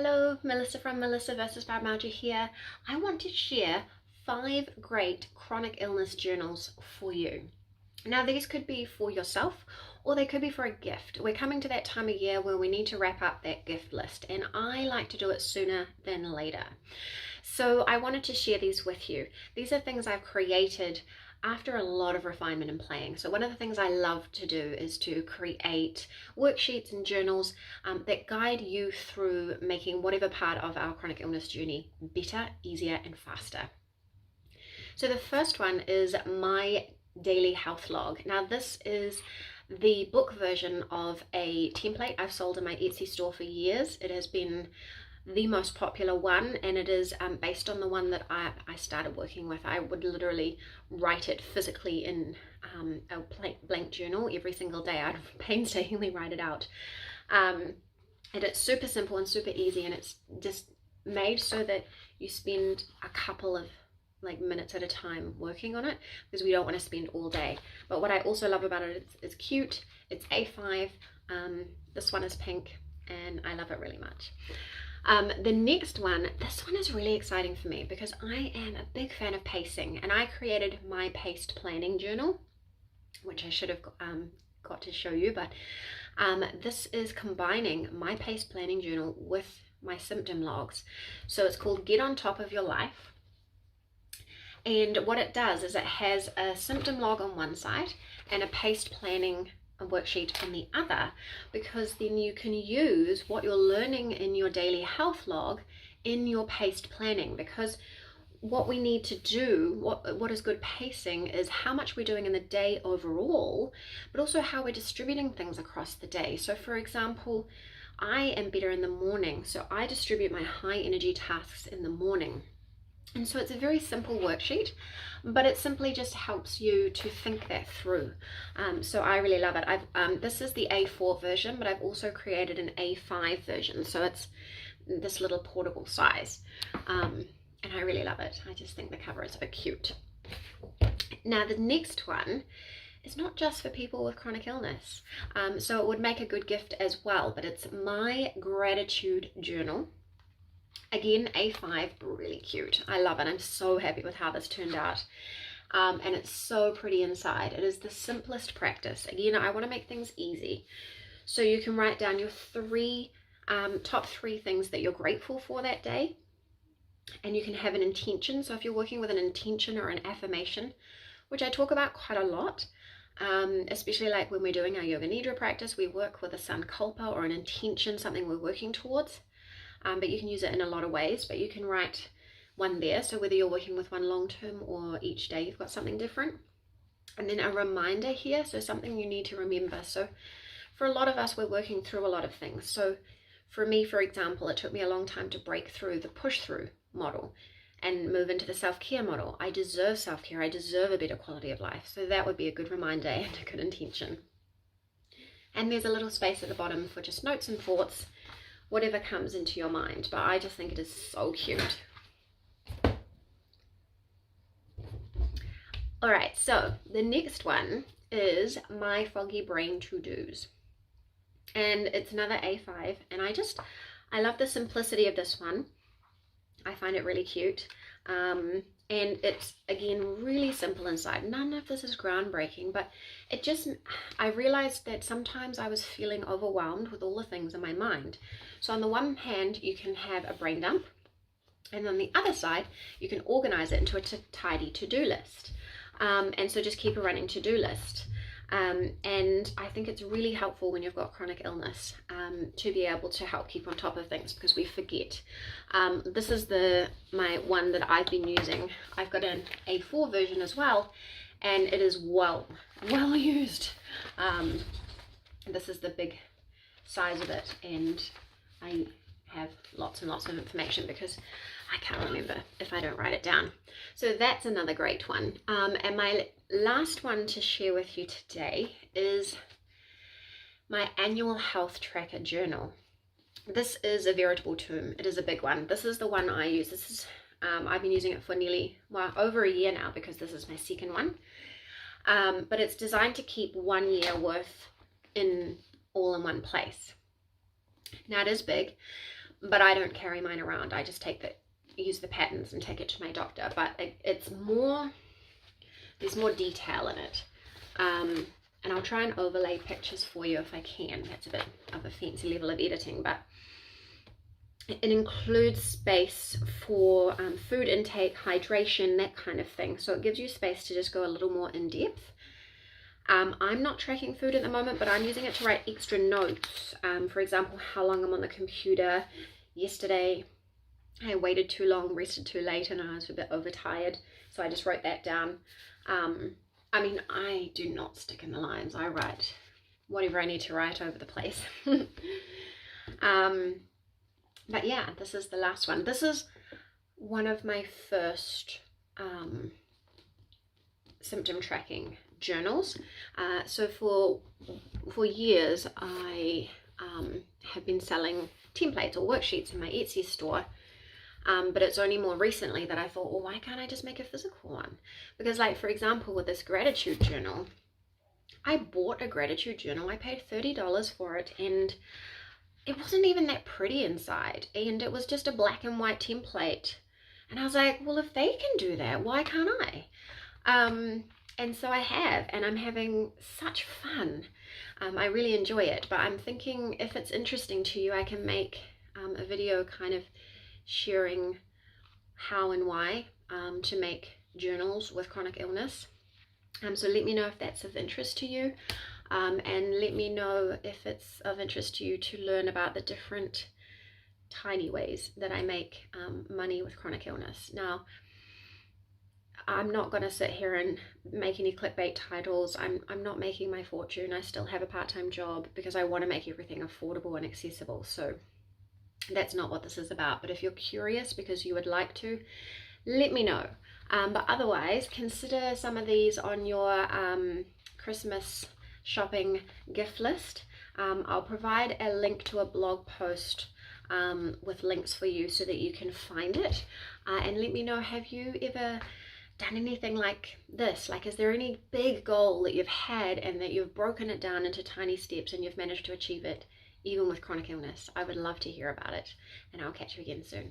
Hello, Melissa from Melissa vs. Fibromyalgia here. I want to share 5 great chronic illness journals for you. Now, these could be for yourself or they could be for a gift. We're coming to that time of year where we need to wrap up that gift list, and I like to do it sooner than later. So I wanted to share these with you. These are things I've created after a lot of refinement and playing. So one of the things I love to do is to create worksheets and journals that guide you through making whatever part of our chronic illness journey better, easier, and faster. So the first one is my daily health log. Now this is the book version of a template I've sold in my Etsy store for years. It has been the most popular one, and it is based on the one that I started working with. I would literally write it physically in a blank journal every single day. I'd painstakingly write it out. And it's super simple and super easy, and it's just made so that you spend a couple of minutes at a time working on it, because we don't want to spend all day. But what I also love about it, it's cute, it's A5, this one is pink, and I love it really much. The next one, this one is really exciting for me because I am a big fan of pacing, and I created my paced planning journal, which I should have got to show you, but this is combining my paced planning journal with my symptom logs. So it's called Get on Top of Your Life, and what it does is it has a symptom log on one side and a paced planning a worksheet on the other, because then you can use what you're learning in your daily health log in your paced planning. Because what we need to do, what is good pacing, is how much we're doing in the day overall, but also how we're distributing things across the day. So for example, I am better in the morning, so I distribute my high energy tasks in the morning. And so it's a very simple worksheet, but it simply just helps you to think that through. So I really love it. This is the A4 version, but I've also created an A5 version. So it's this little portable size. And I really love it. I just think the cover is so cute. Now the next one is not just for people with chronic illness. So it would make a good gift as well, but it's my gratitude journal. Again, A5, really cute. I love it. I'm so happy with how this turned out. And it's so pretty inside. It is the simplest practice. Again, I want to make things easy. So you can write down your top three things that you're grateful for that day. And you can have an intention. So if you're working with an intention or an affirmation, which I talk about quite a lot, especially like when we're doing our Yoga Nidra practice, we work with a Sankalpa or an intention, something we're working towards. But you can use it in a lot of ways, but you can write one there. So whether you're working with one long term or each day, you've got something different. And then a reminder here, so something you need to remember. So for a lot of us, we're working through a lot of things. So for me, for example, it took me a long time to break through the push through model and move into the self-care model. I deserve self-care. I deserve a better quality of life. So that would be a good reminder and a good intention. And there's a little space at the bottom for just notes and thoughts, whatever comes into your mind. But I just think it is so cute. All right, so the next one is my foggy brain to-dos. And it's another A5, and I love the simplicity of this one. I find it really cute. And it's, again, really simple inside. None of this is groundbreaking, but I realized that sometimes I was feeling overwhelmed with all the things in my mind. So on the one hand, you can have a brain dump, and on the other side, you can organize it into a tidy to-do list. And so just keep a running to-do list. And I think it's really helpful when you've got chronic illness to be able to help keep on top of things, because we forget. This is my one that I've been using. I've got an A4 version as well, and it is well used. This is the big size of it, and I have lots and lots of information because I can't remember if I don't write it down. So that's another great one. And my last one to share with you today is my annual health tracker journal. This is a veritable tomb. It is a big one. This is the one I use. This is I've been using it for over a year now, because this is my second one. But it's designed to keep 1 year worth all in one place. Now it is big, but I don't carry mine around. I just use the patterns and take it to my doctor. But it's more, there's more detail in it. And I'll try and overlay pictures for you if I can. That's a bit of a fancy level of editing, but it includes space for food intake, hydration, that kind of thing. So it gives you space to just go a little more in depth. I'm not tracking food at the moment, but I'm using it to write extra notes. For example, how long I'm on the computer. Yesterday, I waited too long, rested too late, and I was a bit overtired. So I just wrote that down. I mean, I do not stick in the lines. I write whatever I need to write over the place. But yeah, this is the last one. This is one of my first symptom tracking journals. So for years, I have been selling templates or worksheets in my Etsy store. But it's only more recently that I thought, well, why can't I just make a physical one? Because, like, for example, with this gratitude journal, I bought a gratitude journal. I paid $30 for it, and it wasn't even that pretty inside, and it was just a black and white template. And I was like, well, if they can do that, why can't I? And so I have, and I'm having such fun. I really enjoy it, but I'm thinking if it's interesting to you, I can make a video kind of sharing how and why to make journals with chronic illness. So let me know if that's of interest to you, and let me know if it's of interest to you to learn about the different tiny ways that I make money with chronic illness. Now, I'm not going to sit here and make any clickbait titles. I'm not making my fortune. I still have a part-time job because I want to make everything affordable and accessible. So that's not what this is about. But if you're curious because you would like to, let me know. But otherwise, consider some of these on your Christmas shopping gift list. I'll provide a link to a blog post with links for you so that you can find it. And let me know, have you ever done anything like this? Like, is there any big goal that you've had and that you've broken it down into tiny steps and you've managed to achieve it, even with chronic illness? I would love to hear about it, and I'll catch you again soon.